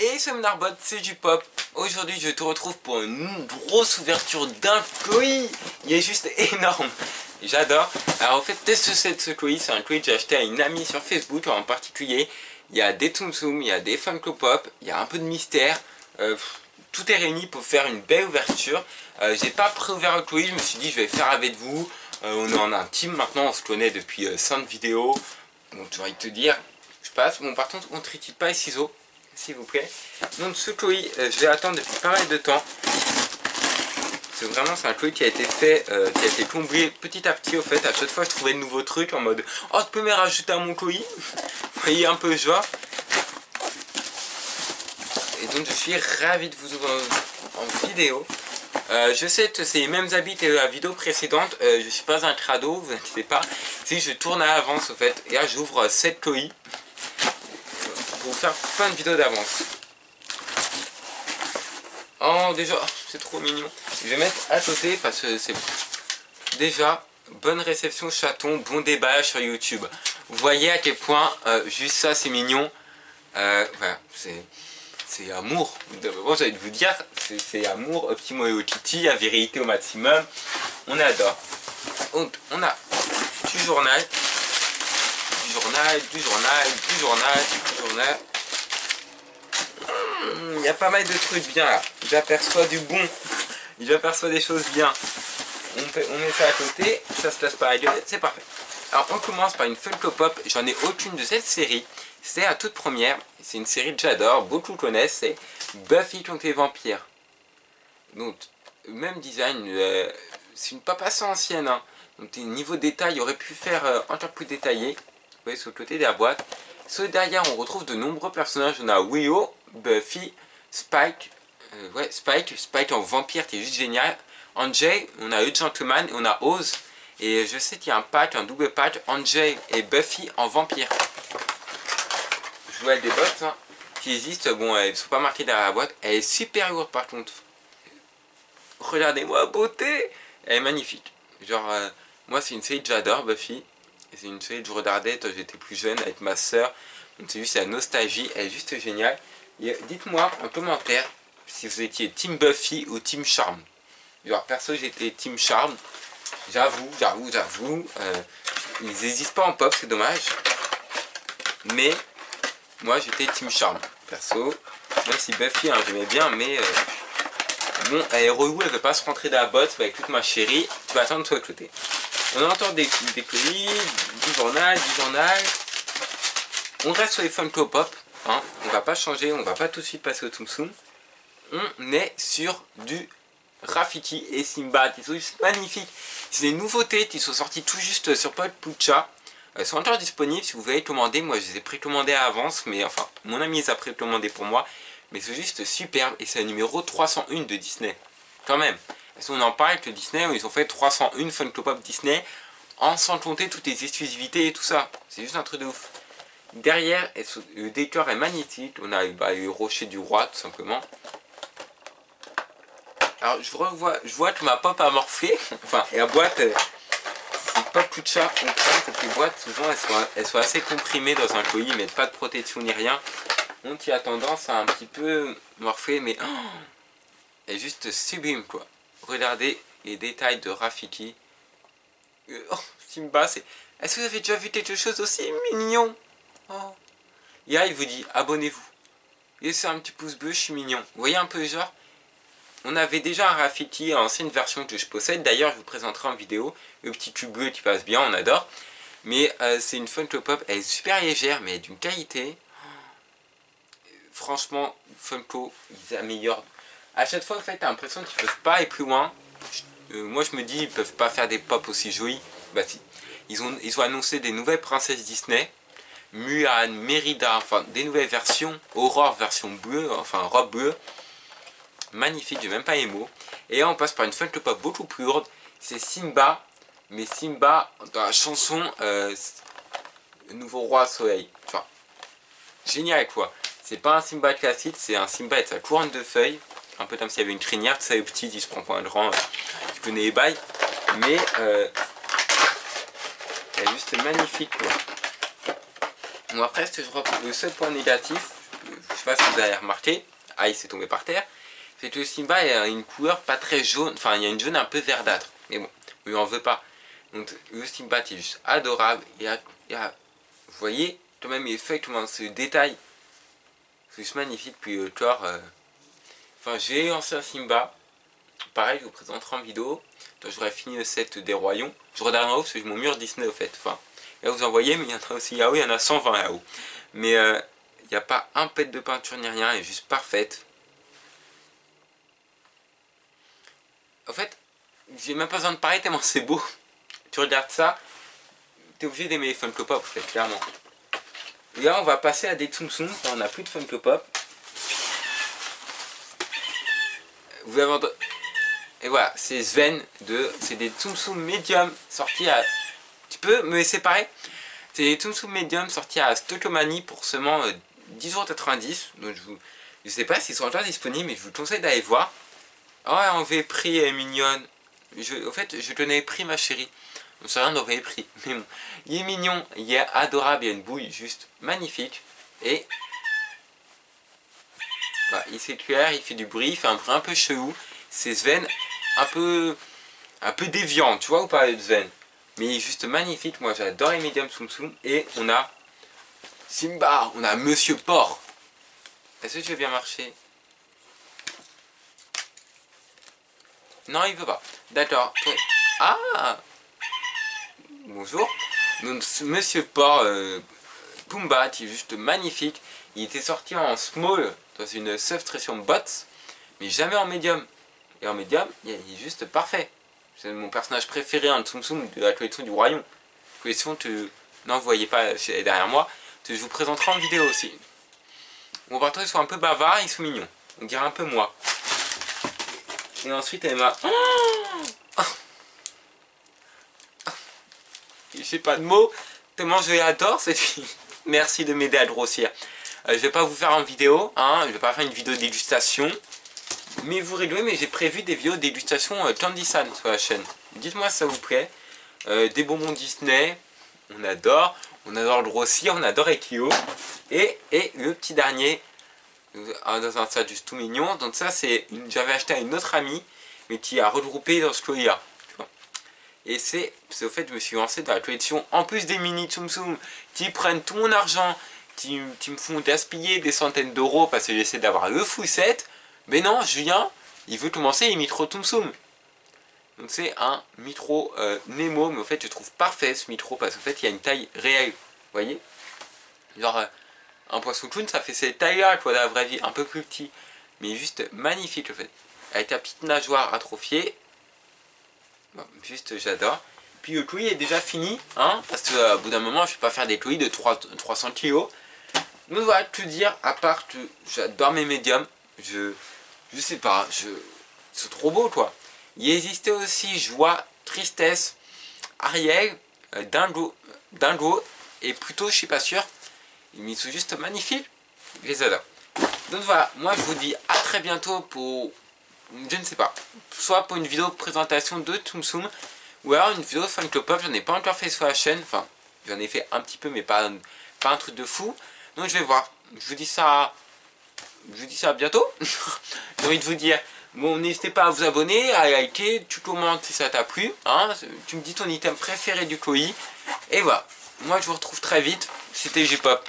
Et ce Narbot, c'est du pop. Aujourd'hui, je te retrouve pour une grosse ouverture d'un colis. Il est juste énorme. J'adore. Alors, en fait, teste ce colis. C'est un colis que j'ai acheté à une amie sur Facebook en particulier. Il y a des Tsum Tsum, il y a des Funko Pop, il y a un peu de mystère. Tout est réuni pour faire une belle ouverture. J'ai pas pré-ouvert le colis. Je me suis dit, je vais faire avec vous. On est en intime maintenant. On se connaît depuis 5 vidéos. Donc, j'ai envie de te dire, je passe. Bon, par contre, on ne tritique pas les ciseaux, s'il vous plaît. Donc ce colis, je vais attendre depuis pas mal de temps. C'est un colis qui a été fait, qui a été comblé petit à petit au fait. À chaque fois je trouvais de nouveaux trucs en mode « Oh, tu peux me rajouter à mon colis ?» Vous voyez un peu le genre. Et donc je suis ravi de vous ouvrir en vidéo. Je sais que c'est les mêmes habits que la vidéo précédente. Je suis pas un crado, vous inquiétez pas. Si je tourne à l'avance au fait. Et là j'ouvre 7 colis. Pour vous faire plein de vidéos d'avance. Oh déjà, c'est trop mignon. Je vais mettre à côté parce que c'est déjà bonne réception chaton, bon déballage sur YouTube. Vous voyez à quel point juste ça c'est mignon. Voilà, c'est amour. Bon, j'allais vous dire, c'est amour, Optimo et Kitty, la vérité au maximum. On adore. Donc, on a du journal. Il y a pas mal de trucs bien là. J'aperçois du bon. J'aperçois des choses bien. On met ça à côté. Ça se passe pas à gueule. C'est parfait. Alors on commence par une Funko Pop. J'en ai aucune de cette série. C'est la toute première. C'est une série que j'adore. Beaucoup connaissent. C'est Buffy contre les vampires. Donc même design. C'est une pop assez ancienne. Hein. Donc niveau détail, il aurait pu faire encore plus détaillé. Vous voyez sur le côté de la boîte. Sur derrière, on retrouve de nombreux personnages. On a Willow, Buffy, Spike, Spike en vampire qui est juste génial. Angel, on a le Gentleman et on a Oz. Et je sais qu'il y a un double pack, Angel et Buffy en vampire. Je vois des bottes hein, qui existent. Bon, elles ne sont pas marquées derrière la boîte. Elle est super lourde par contre. Regardez-moi la beauté. Elle est magnifique. Genre, moi c'est une série que j'adore, Buffy. C'est une série que je regardais quand j'étais plus jeune avec ma soeur. Donc c'est juste la nostalgie, elle est juste géniale. Dites-moi en commentaire si vous étiez Team Buffy ou Team Charm. Alors perso j'étais Team Charm. J'avoue. Ils n'existent pas en pop, c'est dommage. Mais moi j'étais Team Charm. Perso, même si Buffy hein, j'aimais bien, mais bon, elle est relou, elle veut pas se rentrer dans la botte. Bah écoute ma chérie, tu vas attendre de toi côté. On a encore des colis, du journal. On reste sur les Funko Pop. Hein. On va pas changer, on va pas tout de suite passer au Tsum Tsum. On est sur du Rafiki et Simba qui sont juste magnifiques. C'est des nouveautés qui sont sorties tout juste sur Pop Pucha. Elles sont encore disponibles si vous voulez commander. Moi je les ai précommandées à l'avance, mais enfin mon ami les a précommandées pour moi. Mais c'est juste superbe et c'est le numéro 301 de Disney. Quand même. Parce qu'on en parle que Disney, ils ont fait 301 Funko Pop Disney, sans compter toutes les exclusivités et tout ça. C'est juste un truc de ouf. Derrière, le décor est magnétique. On a le rocher du roi, tout simplement. Alors, je vois que ma pop a morflé. Enfin, et la boîte, c'est pas plus de chat. On prend que les boîtes, souvent, elles sont assez comprimées dans un colis, mais pas de protection ni rien. Donc, il y a tendance à un petit peu morfler, mais elle est juste sublime, quoi. Regardez les détails de Rafiki. Oh, Simba, c'est... Est-ce que vous avez déjà vu quelque chose aussi mignon? Oh. Et là, il vous dit, abonnez-vous. Laissez un petit pouce bleu, je suis mignon. Vous voyez un peu le genre? On avait déjà un Rafiki, ancienne version que je possède. D'ailleurs, je vous présenterai en vidéo. Le petit tube bleu qui passe bien, on adore. Mais c'est une Funko Pop, elle est super légère, mais d'une qualité. Franchement, Funko, ils améliorent. À chaque fois, en fait, t'as l'impression qu'ils peuvent pas aller plus loin. Moi, je me dis, ils peuvent pas faire des pop aussi jolies. Bah si. Ils ont annoncé des nouvelles princesses Disney. Mulan, Mérida, enfin, des nouvelles versions. Aurore, version bleue, enfin, robe bleue. Magnifique, j'ai même pas les mots. Et là, on passe par une Funko Pop beaucoup plus lourde. C'est Simba. Mais Simba, dans la chanson Le Nouveau Roi Soleil. Enfin, génial, quoi. C'est pas un Simba classique, c'est un Simba avec sa couronne de feuilles. Un peu comme s'il y avait une crinière, tout ça le petit, il se prend pour un grand, tu connais les bails. Mais elle est juste magnifique quoi. Bon après, le seul point négatif, je sais sais pas si vous avez remarqué. Ah, il s'est tombé par terre. C'est que Simba a une couleur pas très jaune. Enfin, il y a une jaune un peu verdâtre. Mais bon, on lui en veut pas. Donc le Simba est juste adorable. Vous voyez, quand même, les feuilles, comment ce détail. C'est juste magnifique. Puis le corps. Enfin, j'ai lancé un Simba. Pareil, je vous présenterai en vidéo. Donc, j'aurais fini le set des royaumes. Je regarde en haut parce que j'ai mon mur Disney au fait. Enfin, là vous en voyez, mais il y en a aussi là-haut, il y en a 120 là-haut. Mais il n'y a pas un pet de peinture ni rien, elle est juste parfaite. En fait, j'ai même pas besoin de parler tellement c'est beau. Tu regardes ça, t'es obligé d'aimer les Funko Pop, en fait, clairement. Et là, on va passer à des Tsum Tsum. On n'a plus de Funko Pop. Vous avez entendu. Et voilà, c'est Sven c'est des Tsum Tsum Medium sortis à. Tu peux me laisser parler? C'est des Tsum Tsum Medium sortis à Stockomanie pour seulement 10,90 €. Donc je sais pas s'ils sont encore disponibles, mais je vous conseille d'aller voir. Oh, on avait pris, elle est mignonne. En fait, je tenais pris ma chérie. On ne sait rien d'envoyer pris. Mais bon, il est mignon, il est adorable, il y a une bouille juste magnifique. Et bah, il s'éclaire, il fait du bruit, il fait un bruit un peu chelou. C'est Sven un peu déviant, tu vois ou pas Sven? Mais il est juste magnifique, moi j'adore les médiums Tsum Tsum. Et on a Simba, on a Monsieur Porc. Est-ce que tu veux bien marcher? Non, il veut pas. D'accord. Ah! Bonjour. Donc, Monsieur Porc, Pumba, qui est juste magnifique. Il était sorti en small dans une subtraction bots, mais jamais en médium. Et en médium, il est juste parfait. C'est mon personnage préféré en Tsum Tsum de la collection du Royaume. Collection que non, vous voyez pas derrière moi. Que je vous présenterai en vidéo aussi. Bon, par contre, ils sont un peu bavards, ils sont mignons. On dirait un peu moi. Et ensuite, elle m'a. J'ai pas de mots. Tellement je l'adore cette fille. Merci de m'aider à grossir. Je vais pas vous faire en vidéo, hein. Je vais pas faire une vidéo de dégustation. Mais vous rigolez, mais j'ai prévu des vidéos de dégustation Candy San sur la chaîne. Dites-moi si ça vous plaît. Des bonbons Disney, on adore le grossir, on adore Ekio. Et le petit dernier, dans un sac juste tout mignon. Donc ça, j'avais acheté à une autre amie, mais qui a regroupé dans ce collier-là. Et c'est au fait que je me suis lancé dans la collection, en plus des mini Tsum Tsum, qui prennent tout mon argent, qui me font gaspiller des centaines d'euros parce que j'essaie d'avoir le full set. Mais non, Julien, il veut commencer les micro Tsum Tsum. Donc c'est un micro Nemo, mais au fait je trouve parfait ce micro parce qu'en fait il y a une taille réelle. Vous voyez? Genre un poisson clown ça fait cette taille là quoi, dans la vraie vie, un peu plus petit. Mais juste magnifique en fait. Avec la petite nageoire atrophiée. Bon, juste j'adore. Puis le colis est déjà fini, hein, parce qu'au bout d'un moment je ne vais pas faire des colis de 300 kg. Donc voilà, tout dire, à part que j'adore mes médiums, je sais pas, c'est trop beau quoi. Il existait aussi Joie, Tristesse, Ariel, Dingo, et plutôt je suis pas sûr, ils sont juste magnifiques, je les adore. Donc voilà, moi je vous dis à très bientôt pour, je ne sais pas, soit pour une vidéo de présentation de Tsum Tsum, ou alors une vidéo de Funko Pop, j'en ai pas encore fait sur la chaîne, enfin j'en ai fait un petit peu mais pas un truc de fou. Donc je vais voir, je vous dis ça bientôt. J'ai envie de vous dire, bon n'hésitez pas à vous abonner, à liker, tu commentes si ça t'a plu, hein, tu me dis ton item préféré du colis, et voilà, moi je vous retrouve très vite, c'était J-Pop.